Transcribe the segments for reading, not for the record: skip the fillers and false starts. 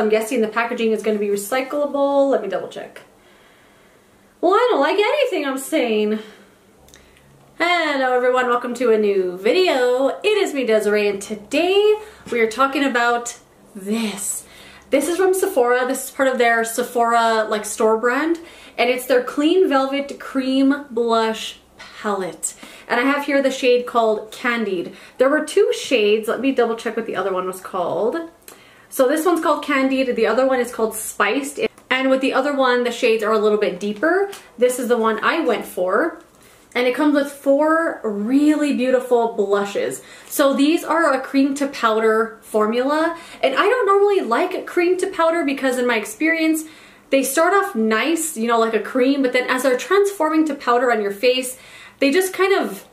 I'm guessing the packaging is going to be recyclable. Let me double check. Well, I don't like anything I'm saying. Hello everyone, welcome to a new video. It is me, Desiree, and today we are talking about this. This is from Sephora. This is part of their Sephora like store brand, and it's their Clean Velvet Cream Blush Palette. And I have here the shade called Candied. There were two shades. Let me double check what the other one was called. So this one's called Candied, the other one is called Spiced. And with the other one, the shades are a little bit deeper. This is the one I went for. And it comes with 4 really beautiful blushes. So these are a cream to powder formula. And I don't normally like cream to powder because in my experience, they start off nice, you know, like a cream, but then as they're transforming to powder on your face, they just kind of,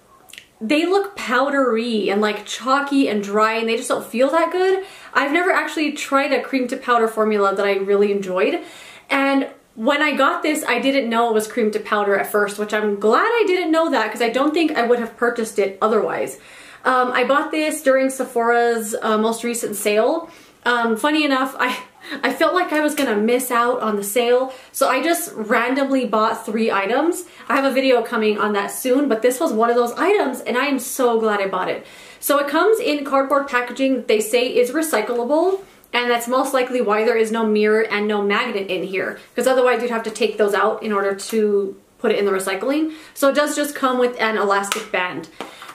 they look powdery and like chalky and dry, and they just don't feel that good. I've never actually tried a cream to powder formula that I really enjoyed. And when I got this, I didn't know it was cream to powder at first, which I'm glad I didn't know that because I don't think I would have purchased it otherwise. I bought this during Sephora's most recent sale. Funny enough, I felt like I was gonna miss out on the sale, so I just randomly bought 3 items. I have a video coming on that soon, but this was one of those items and I am so glad I bought it. So it comes in cardboard packaging that they say is recyclable. And that's most likely why there is no mirror and no magnet in here, because otherwise you'd have to take those out in order to put it in the recycling. So it does just come with an elastic band.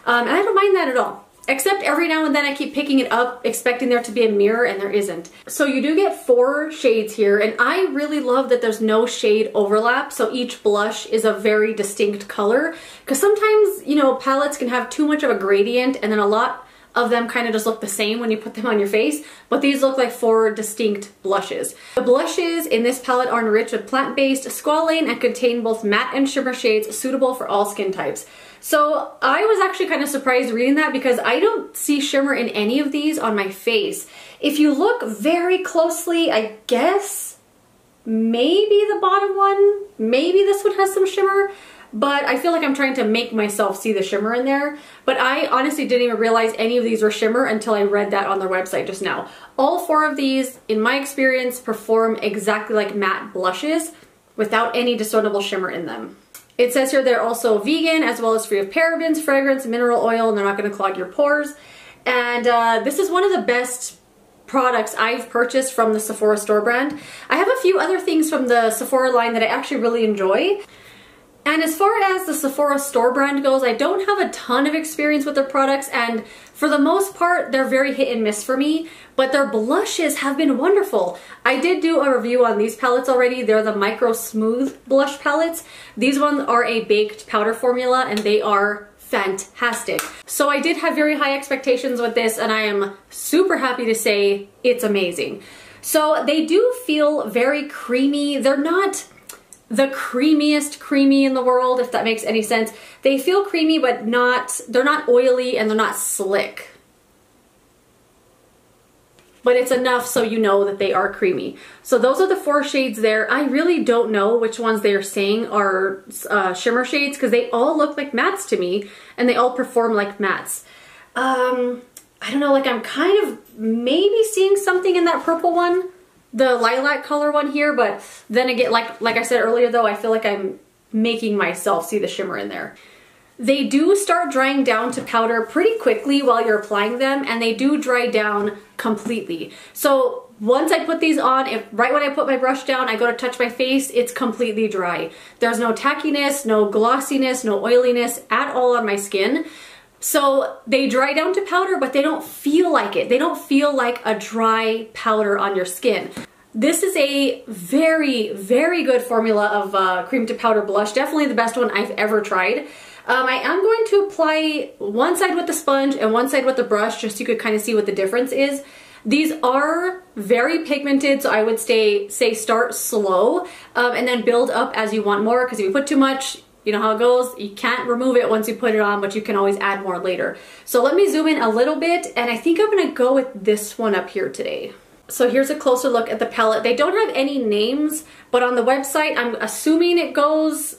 And I don't mind that at all. Except every now and then I keep picking it up expecting there to be a mirror and there isn't. So you do get 4 shades here, and I really love that there's no shade overlap, so each blush is a very distinct color. Because sometimes, you know, palettes can have too much of a gradient and then a lot of them kind of just look the same when you put them on your face, but these look like 4 distinct blushes. The blushes in this palette are enriched with plant-based squalane and contain both matte and shimmer shades suitable for all skin types. So I was actually kind of surprised reading that because I don't see shimmer in any of these on my face. If you look very closely, I guess maybe the bottom one, maybe this one has some shimmer, but I feel like I'm trying to make myself see the shimmer in there. But I honestly didn't even realize any of these were shimmer until I read that on their website just now. All 4 of these, in my experience, perform exactly like matte blushes without any discernible shimmer in them. It says here they're also vegan as well as free of parabens, fragrance, mineral oil, and they're not going to clog your pores. And this is one of the best products I've purchased from the Sephora store brand. I have a few other things from the Sephora line that I actually really enjoy. And as far as the Sephora store brand goes, I don't have a ton of experience with their products, and for the most part, they're very hit and miss for me, but their blushes have been wonderful. I did do a review on these palettes already. They're the Micro Smooth Blush Palettes. These ones are a baked powder formula, and they are fantastic. So I did have very high expectations with this, and I am super happy to say it's amazing. So they do feel very creamy. They're not the creamiest creamy in the world, if that makes any sense. They feel creamy, but they're not oily and they're not slick. But it's enough so you know that they are creamy. So those are the 4 shades there. I really don't know which ones they are saying are shimmer shades because they all look like mattes to me and they all perform like mattes. I don't know, like I'm kind of maybe seeing something in that purple one, the lilac color one here, but then again, like I said earlier though, I feel like I'm making myself see the shimmer in there. They do start drying down to powder pretty quickly while you're applying them, and they do dry down completely. So once I put these on, right when I put my brush down, I go to touch my face, it's completely dry. There's no tackiness, no glossiness, no oiliness at all on my skin. So they dry down to powder, but they don't feel like it. They don't feel like a dry powder on your skin. This is a very, very good formula of cream to powder blush. Definitely the best one I've ever tried. I am going to apply one side with the sponge and one side with the brush just so you could kind of see what the difference is. These are very pigmented, so I would say start slow and then build up as you want more, because if you put too much, you know how it goes, you can't remove it once you put it on, but you can always add more later. So let me zoom in a little bit, and I think I'm gonna go with this one up here today. So here's a closer look at the palette. They don't have any names, but on the website, I'm assuming it goes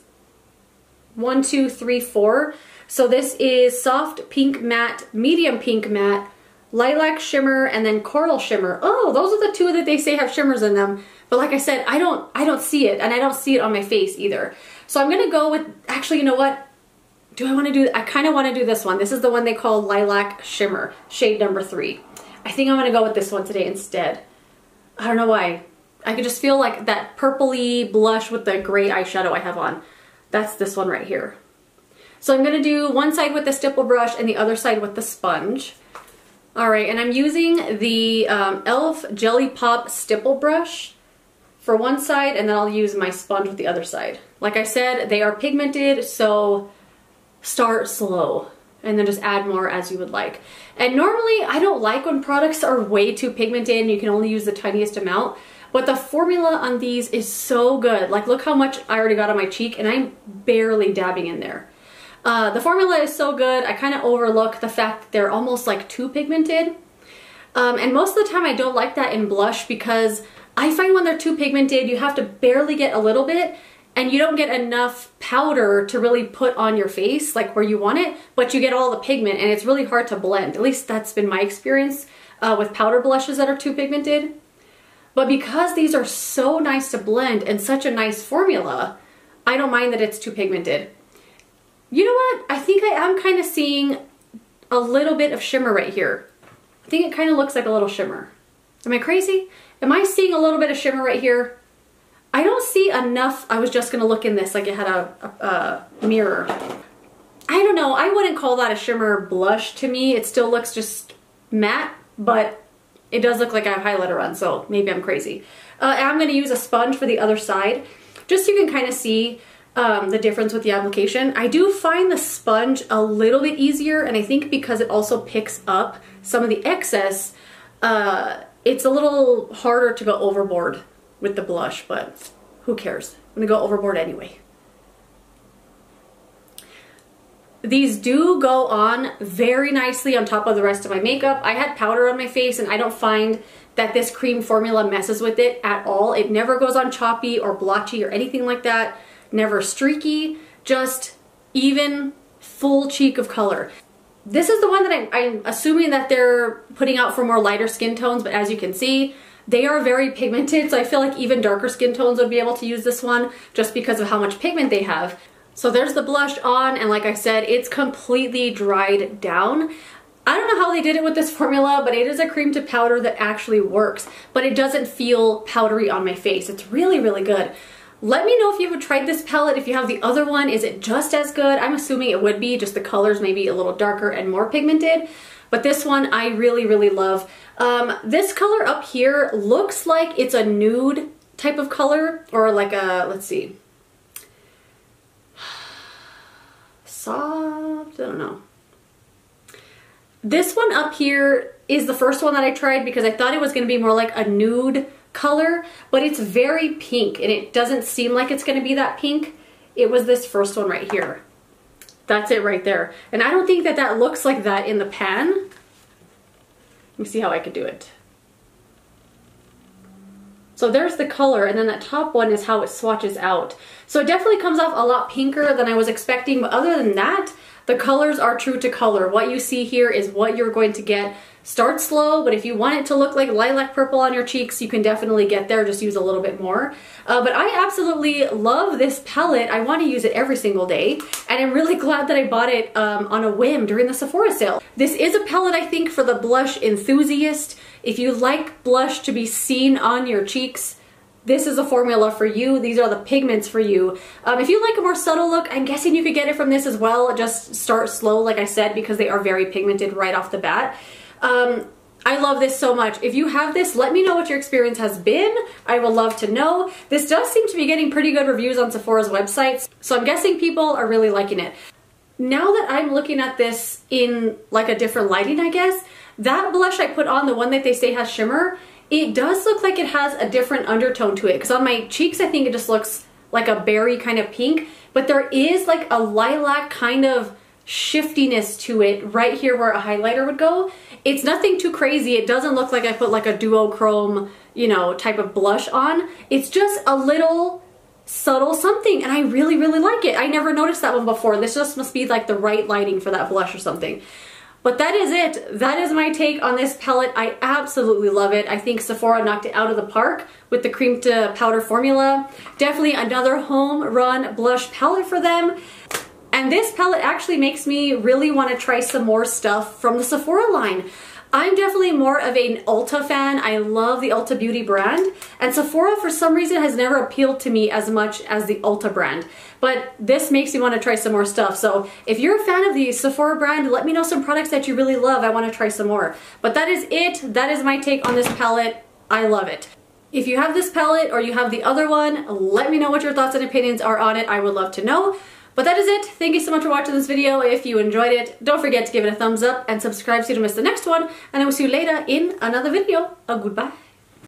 1, 2, 3, 4. So this is soft pink matte, medium pink matte, lilac shimmer and then coral shimmer. Oh, those are the two that they say have shimmers in them. But like I said, I don't see it, and I don't see it on my face either. So I'm gonna go with, actually, you know what? Do I want to do, I kind of want to do this one. This is the one they call Lilac Shimmer, shade number 3. I think I'm going to go with this one today instead. I don't know why. I could just feel like that purpley blush with the gray eyeshadow I have on. That's this one right here. So I'm going to do one side with the stipple brush and the other side with the sponge. All right, and I'm using the e.l.f. Jelly Pop stipple brush for one side, and then I'll use my sponge with the other side. Like I said, they are pigmented, so start slow and then just add more as you would like. And normally I don't like when products are way too pigmented and you can only use the tiniest amount, but the formula on these is so good. Like, look how much I already got on my cheek and I'm barely dabbing in there. The formula is so good. I kind of overlook the fact that they're almost like too pigmented. And most of the time I don't like that in blush, because I find when they're too pigmented, you have to barely get a little bit, and you don't get enough powder to really put on your face like where you want it, but you get all the pigment and it's really hard to blend. At least that's been my experience with powder blushes that are too pigmented. But because these are so nice to blend and such a nice formula, I don't mind that it's too pigmented. You know what? I think I am kind of seeing a little bit of shimmer right here. I think it kind of looks like a little shimmer. Am I crazy? Am I seeing a little bit of shimmer right here? I don't see enough. I was just gonna look in this like it had a mirror. I don't know, I wouldn't call that a shimmer blush to me. It still looks just matte, but it does look like I have highlighter on, so maybe I'm crazy. I'm gonna use a sponge for the other side, just so you can kind of see the difference with the application. I do find the sponge a little bit easier, and I think because it also picks up some of the excess, it's a little harder to go overboard with the blush, but who cares? I'm gonna go overboard anyway. These do go on very nicely on top of the rest of my makeup. I had powder on my face and I don't find that this cream formula messes with it at all. It never goes on choppy or blotchy or anything like that. Never streaky, just even full cheek of color. This is the one that I'm assuming that they're putting out for more lighter skin tones, but as you can see, they are very pigmented, so I feel like even darker skin tones would be able to use this one just because of how much pigment they have. So there's the blush on, and like I said, it's completely dried down. I don't know how they did it with this formula, but it is a cream to powder that actually works, but it doesn't feel powdery on my face. It's really, really good. Let me know if you've tried this palette. If you have the other one, is it just as good? I'm assuming it would be, just the colors maybe a little darker and more pigmented. But this one I really, really love. This color up here looks like it's a nude type of color, or like a, let's see, soft, I don't know. This one up here is the first one that I tried because I thought it was going to be more like a nude color, but it's very pink and it doesn't seem like it's going to be that pink. It was this first one right here. That's it right there. And I don't think that that looks like that in the pan. Let me see how I could do it. So there's the color, and then that top one is how it swatches out. So it definitely comes off a lot pinker than I was expecting, but other than that, the colors are true to color. What you see here is what you're going to get. Start slow, but if you want it to look like lilac purple on your cheeks, you can definitely get there, just use a little bit more. But I absolutely love this palette. I want to use it every single day, and I'm really glad that I bought it on a whim during the Sephora sale. This is a palette, I think, for the blush enthusiast. If you like blush to be seen on your cheeks, this is a formula for you. These are the pigments for you. If you like a more subtle look, I'm guessing you could get it from this as well. Just start slow, like I said, because they are very pigmented right off the bat. I love this so much. If you have this, let me know what your experience has been. I would love to know. This does seem to be getting pretty good reviews on Sephora's websites, so I'm guessing people are really liking it. Now that I'm looking at this in like a different lighting, I guess, that blush I put on, the one that they say has shimmer, it does look like it has a different undertone to it, because on my cheeks I think it just looks like a berry kind of pink, but there is like a lilac kind of shiftiness to it right here where a highlighter would go. It's nothing too crazy. It doesn't look like I put like a duochrome, you know, type of blush on. It's just a little subtle something, and I really, really like it. I never noticed that one before. This just must be like the right lighting for that blush or something. But that is it. That is my take on this palette. I absolutely love it. I think Sephora knocked it out of the park with the cream to powder formula. Definitely another home run blush palette for them. And this palette actually makes me really want to try some more stuff from the Sephora line. I'm definitely more of an Ulta fan. I love the Ulta Beauty brand, and Sephora for some reason has never appealed to me as much as the Ulta brand. But this makes me want to try some more stuff. So if you're a fan of the Sephora brand, let me know some products that you really love. I want to try some more. But that is it. That is my take on this palette. I love it. If you have this palette or you have the other one, let me know what your thoughts and opinions are on it. I would love to know. But that is it. Thank you so much for watching this video. If you enjoyed it, don't forget to give it a thumbs up and subscribe so you don't miss the next one. And I will see you later in another video. Goodbye.